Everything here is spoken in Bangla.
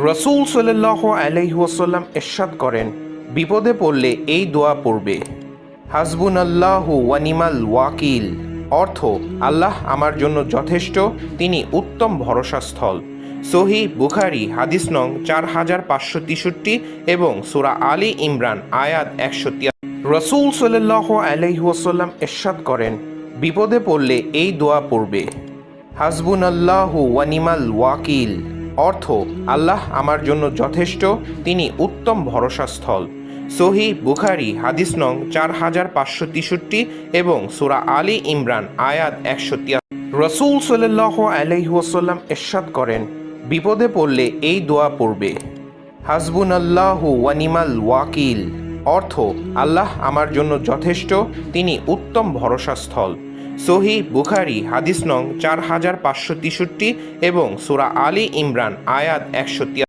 রসূল সাল্লাল্লাহু আলাইহি ওয়াসাল্লাম ইরশাদ করেন, বিপদে পড়লে এই দোয়া পড়বে, হাসবুনাল্লাহু ওয়া নিমাল ওয়াকিল। অর্থ, আল্লাহ আমার জন্য যথেষ্ট, তিনি উত্তম ভরসাস্থল। সহিহ বুখারী হাদিস নং 4563 এবং সূরা আলী ইমরান আয়াত 173। রসূল সাল্লাল্লাহু আলাইহি ওয়াসাল্লাম ইরশাদ করেন, বিপদে পড়লে এই দোয়া পড়বে, হাসবুনাল্লাহু ওয়া নিমাল ওয়াকিল। অর্থ, আল্লাহ আমার জন্য যথেষ্ট, তিনি উত্তম ভরসাস্থল। সহিহ বুখারী হাদিস নং 4563 এবং সূরা আলী ইমরান আয়াত 173। রসূল সাল্লাল্লাহু আলাইহি ওয়াসাল্লাম ইরশাদ করেন, বিপদে পড়লে এই দোয়া পড়বে, হাসবুনাল্লাহু ওয়া নিমাল ওয়াকিল। অর্থ, আল্লাহ আমার জন্য যথেষ্ট, তিনি উত্তম ভরসাস্থল। সহিহ বুখারী হাদিস নং 4563 এবং সূরা আলী ইমরান আয়াত 173।